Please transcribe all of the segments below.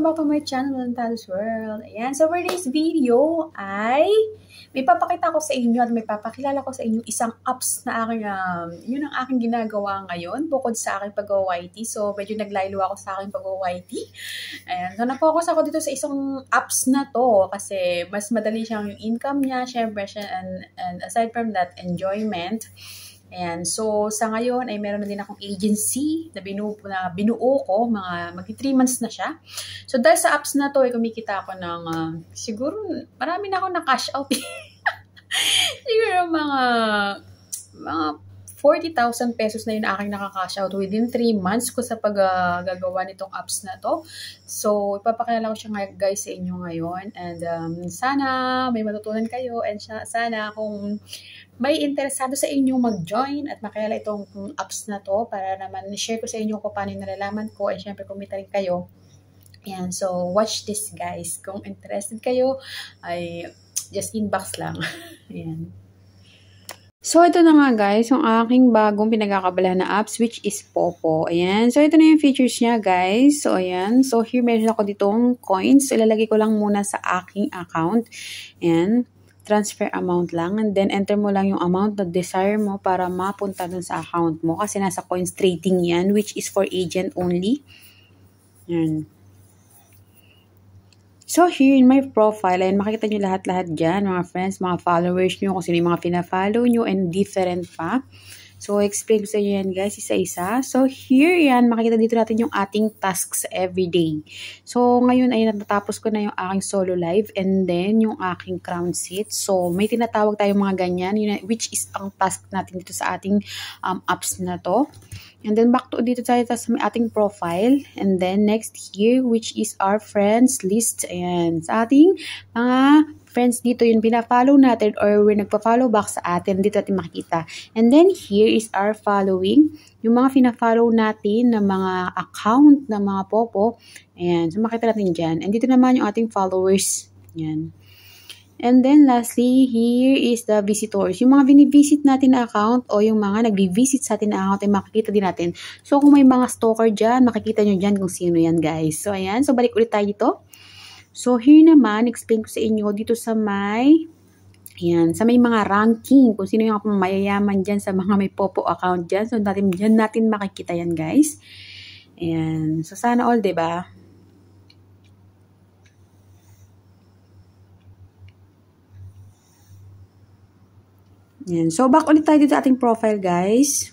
back to my channel, Lantalos World. Ayan, so for this video ay may papakita ko sa inyo at may papakilala ko sa inyo isang apps na aking, yun ang aking ginagawa ngayon bukod sa aking pag-YT. So medyo naglaylo ako sa aking pag-YT. Ayan, so na-focus ako dito sa isang apps na to kasi mas madali siyang yung income niya, syempre siya, and aside from that, enjoyment. Ayan, so sa ngayon ay meron na din akong agency na binuo ko, magti 3 months na siya. So dahil sa apps na to ay kumikita ako ng siguro marami na ako na cash out. Siguro mga 40,000 pesos na yun aking nakaka-cash out within 3 months ko sa paggagawa nitong apps na to. So ipapakilala ko siya guys sa inyo ngayon, and sana may matutunan kayo, and sana kung may interesado sa inyo mag-join at makilala itong apps na to para naman share ko sa inyo kung paano nalalaman ko, and syempre kumita rin kayo. Ayan, so watch this guys. Kung interested kayo ay just inbox lang. Ayan. So, ito na nga guys, yung aking bagong pinagkakabalahan na apps, which is Popo. Ayan. So, ito na yung features niya guys. So, ayan. So, here meron ako ditong coins. So, ilalagay ko lang muna sa aking account. Ayan. Transfer amount lang. And then, enter mo lang yung amount na desire mo para mapunta dun sa account mo. Kasi nasa coins trading yan, which is for agent only. Ayan. So, here in my profile, ayan, makikita nyo lahat-lahat dyan, mga friends, mga followers nyo, kung sino yung mga pina-follow nyo, and different pa. So, explain ko sa inyo yan, guys, isa-isa. So, here yan, makikita dito natin yung ating tasks everyday. So, ngayon ay natatapos ko na yung aking solo live, and then yung aking crown seat. So, may tinatawag tayong mga ganyan, which is ang task natin dito sa ating apps na to. And then back to dito tayo sa ating profile. And then next here, which is our friends list. Ayan, sa ating mga friends dito, yung pina-follow natin or we're nagpa-follow back sa atin, dito natin makikita. And then here is our following. Yung mga pina-follow natin na mga account na mga Popo. Ayan, so makita natin dyan. And dito naman yung ating followers. Ayan. And then lastly, here is the visitors. Yung mga binivisit natin na account o yung mga nagbi-visit sa atin na account ay makikita din natin. So kung may mga stalker dyan, makikita nyo dyan kung sino yan guys. So ayan, so balik ulit tayo dito. So here naman, explain ko sa inyo dito sa may, ayan, sa may mga ranking. Kung sino yung mayayaman dyan sa mga may Popo account dyan. So dyan natin makikita yan guys. Ayan, so sana all, diba? Yan. So, back ulit tayo dito sa ating profile, guys.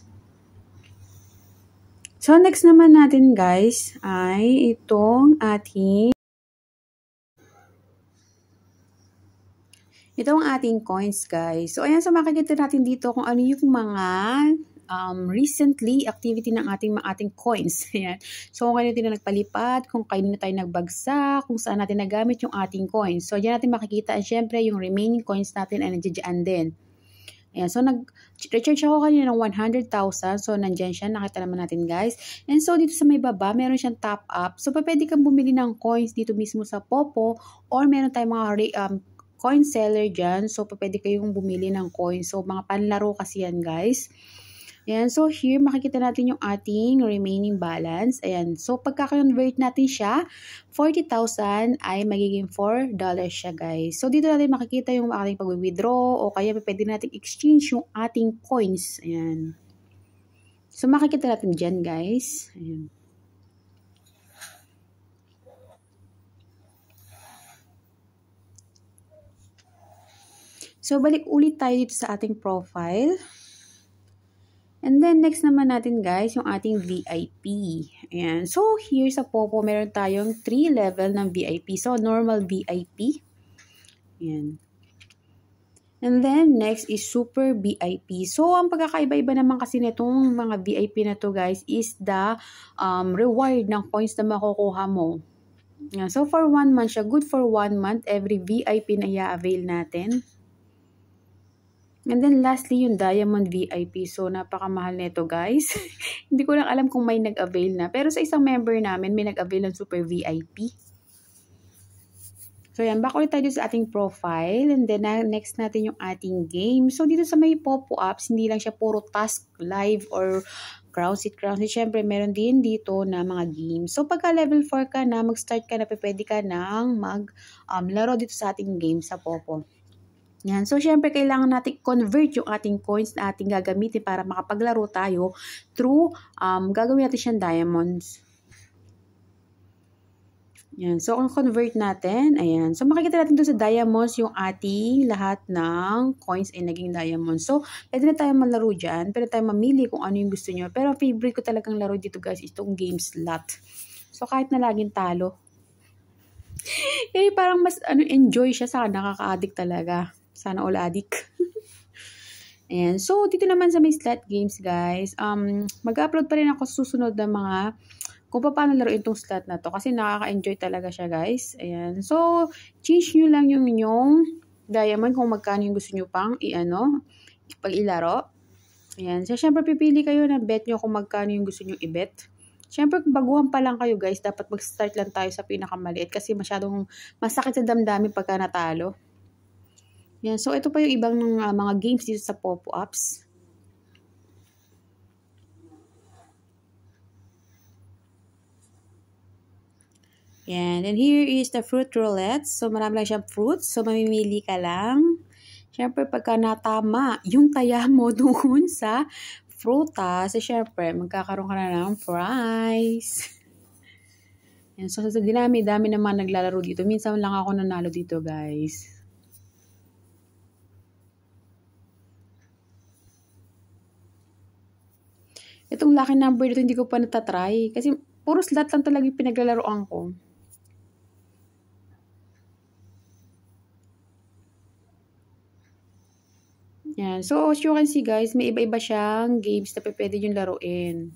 So, next naman natin, guys, ay itong ating coins, guys. So, ayan, so makikita natin dito kung ano yung mga recently activity ng ating coins. Ayan. So, kung kanino tayo nagpalipat, kung kanino tayo nagbagsak, kung saan natin nagamit yung ating coins. So, dyan natin makikita, and syempre, yung remaining coins natin ay nandiyan din. Ayan, so nag-recharge ako kanina ng 100,000. So, nandyan siya. Nakita naman natin, guys. And so, dito sa may baba, meron siyang top up. So, pwede kang bumili ng coins dito mismo sa Popo, or meron tayong mga coin seller dyan. So, pwede kayong bumili ng coins. So, mga panlaro kasi yan, guys. Ayan, so here, makikita natin yung ating remaining balance. Ayan, so pagka-convert natin siya, 40,000 ay magiging $4 siya, guys. So, dito natin makikita yung ating pag-withdraw o kaya pwede natin exchange yung ating coins. Ayan. So, makikita natin dyan, guys. Ayan. So, balik ulit tayo dito sa ating profile. And then, next naman natin guys, yung ating VIP. Ayan. So, here sa Popo, meron tayong 3 level ng VIP. So, normal VIP. Ayan. And then, next is Super VIP. So, ang pagkakaiba-iba naman kasi nitong mga VIP na to guys is the reward ng coins na makukuha mo. Ayan. So, for 1 month siya. Good for 1 month. Every VIP na i-avail natin. And then lastly, yung Diamond VIP. So, napakamahal nito guys. Hindi ko lang alam kung may nag-avail na. Pero sa isang member namin, may nag-avail ng Super VIP. So, yan. Back ulit tayo sa ating profile. And then, next natin yung ating game. So, dito sa may Popo apps, hindi lang siya puro task, live, or Crown Seat. Syempre, meron din dito na mga games. So, pagka level 4 ka na, mag-start ka na, pwede ka nang laro dito sa ating game sa Popo. Yan. So, syempre, kailangan natin convert yung ating coins na ating gagamitin para makapaglaro tayo through, gagawin natin siyang diamonds. Yan. So, ang convert natin, ayan. So, makikita natin doon sa diamonds yung ating lahat ng coins ay naging diamonds. So, pwede na tayo malaro dyan. Pwede tayo mamili kung ano yung gusto nyo. Pero, favorite ko talagang laro dito guys, itong game slot. So, kahit na laging talo. Parang mas enjoy siya sa nakaka-addict talaga. Sana all addict. Ayan. So, dito naman sa may slot games guys, mag-upload pa rin ako susunod na mga kung paano laruin itong slot na to. Kasi nakaka-enjoy talaga siya, guys. Ayan. So, change nyo lang yung inyong diamond kung magkano yung gusto nyo pang pag-ilaro. Ayan. So, syempre, pipili kayo ng bet nyo kung magkano yung gusto nyo i-bet. Syempre, kung baguhan pa lang kayo, guys, dapat mag-start lang tayo sa pinakamaliit kasi masyadong masakit sa damdamin pagka natalo. Ayan. So, ito pa yung ibang mga games dito sa Popo Apps. Yan. And here is the fruit roulette. So, marami lang siyang fruits. So, mamimili ka lang. Siyempre, pagka natama yung taya mo doon sa frutas, siyempre, magkakaroon ka na ng prize. Yan. So, sa dami naman naglalaro dito. Minsan lang ako nanalo dito, guys. Itong lucky number dito, hindi ko pa natatry. Kasi, puro slot lang talaga yung pinaglalaroan ko. Yan. So, as you can see guys, may iba-iba siyang games na pwede yung laruin.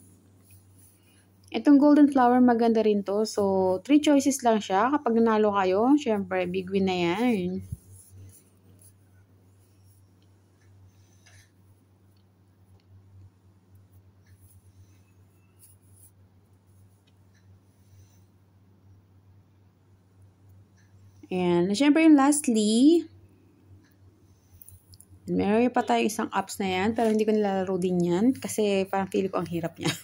Itong golden flower, maganda rin to. So, 3 choices lang siya. Kapag nanalo kayo, syempre, big win na yan. Ayan. Syempre, yung lastly, meron pa tayo isang apps na yan, pero hindi ko nilalaro din yan kasi parang feeling ko ang hirap niya.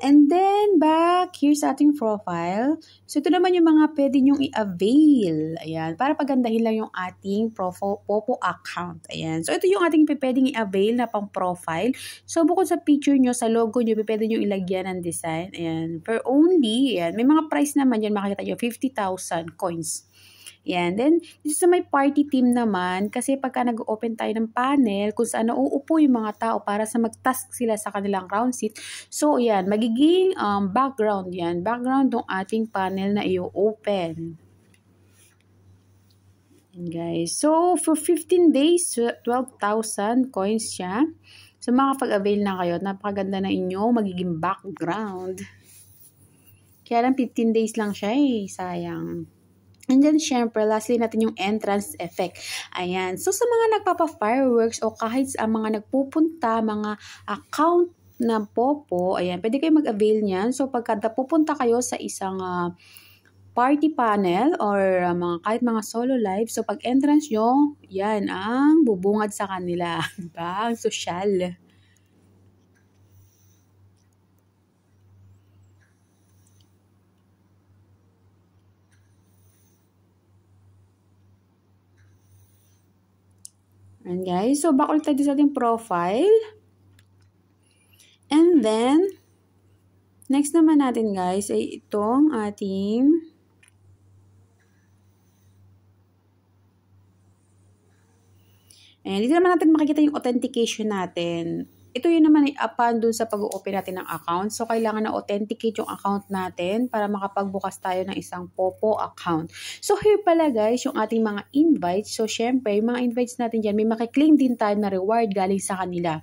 And then, back here sa ating profile. So, ito naman yung mga pwede nyong i-avail. Ayan, para pagandahin lang yung ating Popo account. Ayan. So, ito yung ating pwedeng i-avail na pang profile. So, bukod sa picture nyo, sa logo nyo, pwede nyo ilagyan ng design. Ayan. For only, ayan, may mga price naman yan, makikita nyo, 50,000 coins. Yan. Then, dito sa may party team naman, kasi pagka nag-open tayo ng panel, kung saan nauupo yung mga tao para sa mag-task sila sa kanilang round seat. So, yan. Magiging background yan. Background ng ating panel na i-open. Yan, guys. So, for 15 days, 12,000 coins siya. So, makapag-avail na kayo. Napakaganda na inyo magiging background. Kaya lang 15 days lang siya eh. Sayang. And then, syempre, lastly natin yung entrance effect. Ayan. So, sa mga nagpapa-fireworks o kahit sa mga nagpupunta, mga account na Popo, ayan, pwede kayo mag-avail niyan. So, pagka pupunta kayo sa isang party panel or kahit mga solo live, so pag entrance nyo, yan ang bubungad sa kanila. Diba? Ang social. And guys, so back ulit tayo sa ating profile. And then, next naman natin guys ay itong ating dito naman natin makikita yung authentication natin. Ito yun naman ay upon dun sa pag-open natin ng account. So, kailangan na authenticate yung account natin para makapagbukas tayo ng isang Popo account. So, here pala guys, yung ating mga invites. So, syempre, yung mga invites natin dyan, may makiklaim din tayo na reward galing sa kanila.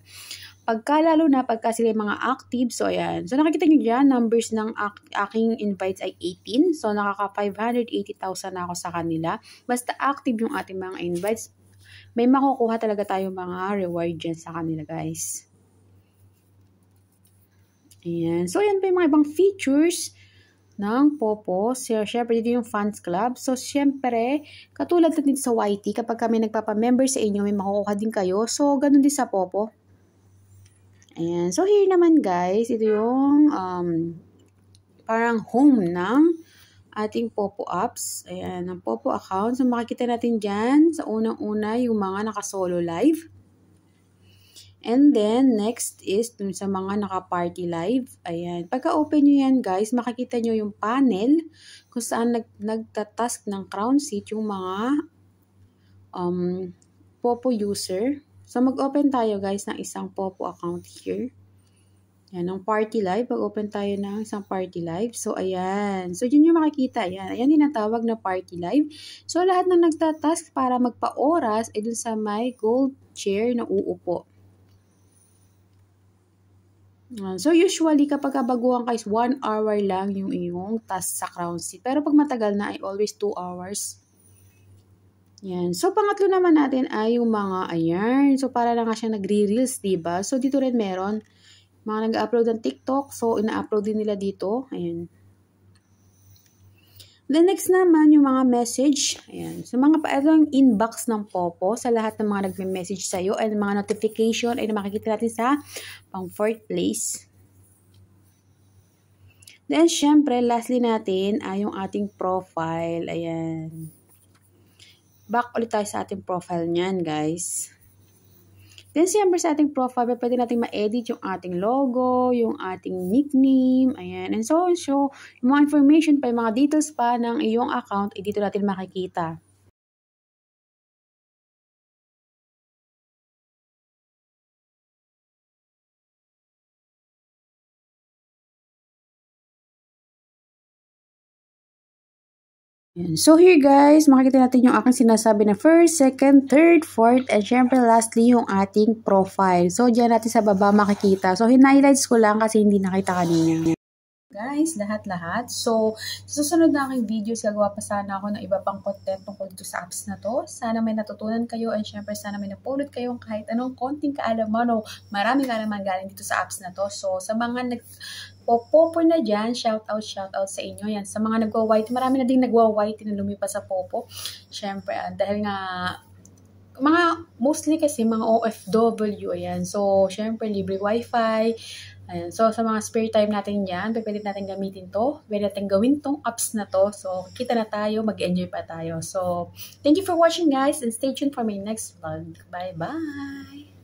Lalo na pagka sila yung mga active, so ayan. So, nakikita nyo dyan, numbers ng aking invites ay 18. So, nakaka 580,000 na ako sa kanila. Basta active yung ating mga invites, may makukuha talaga tayong mga reward dyan sa kanila, guys. Ayan. So, ayan pa yung mga ibang features ng Popo. So, syempre, dito yung fans club. So, syempre, katulad din sa YT, kapag kami nagpapamember sa inyo, may makukuha din kayo. So, ganun din sa Popo. Ayan. So, here naman guys, ito yung parang home ng ating Popo apps. Ayan, ang Popo account. So, makikita natin dyan sa unang-una yung mga naka-solo live. And then, next is dun sa mga naka-party live. Ayan. Pagka-open nyo yan, guys, makikita nyo yung panel kung saan nagtatask ng crown seat yung mga Popo user. So, mag-open tayo, guys, ng isang Popo account here. Yan, ng party live. Pag-open tayo ng isang party live. So, ayan. So, yun yung makikita. Ayan. Ayan yung natawag na party live. So, lahat ng nagtatask para magpa-oras ay dun sa may gold chair na uupo. So, usually, kapag baguhan guys, 1 hour lang yung iyong task sa crown seat. Pero pag matagal na, ay always 2 hours. Yan. So, pangatlo naman natin ay yung mga, ayan. So, para lang nga siya nagre-reels, diba? So, dito rin meron mga nag-upload ng TikTok. So, ina-upload din nila dito. Ayan. Then, next naman, yung mga message. Ayan. So, ito yung inbox ng Popo sa lahat ng mga nagme-message sa'yo. And mga notification ay makikita natin sa pang 4th place. Then, syempre, lastly natin ay yung ating profile. Ayan. Back ulit tayo sa ating profile niyan, guys. Then, siyempre sa ating profile, pwede natin ma-edit yung ating logo, yung ating nickname, ayan. And so, yung mga information pa, yung mga details pa ng iyong account, dito natin makikita. So here guys, makikita natin yung aking sinasabi na first, second, third, fourth, and syempre lastly yung ating profile. So dyan natin sa baba makikita. So hinighlights ko lang kasi hindi nakita kanina. Guys, lahat-lahat. So, sa susunod na aking videos, gagawa pa sana ako ng iba pang content tungkol dito sa apps na to. Sana may natutunan kayo and syempre sana may napulot kayong kahit anong konting kaalaman o maraming kaalaman galing dito sa apps na to. So, sa mga Popo na dyan, shout out sa inyo. Yan, sa mga nagwa-white, marami na din nagwa-white na lumipas sa Popo. Syempre, dahil nga mostly kasi mga OFW, ayan. So, syempre, libre wifi. Ayan. So, sa mga spare time natin yan, pwede natin gamitin to. Pwede natin gawin tong apps na to. So, kita na tayo, mag-enjoy pa tayo. So, thank you for watching guys and stay tuned for my next vlog. Bye-bye!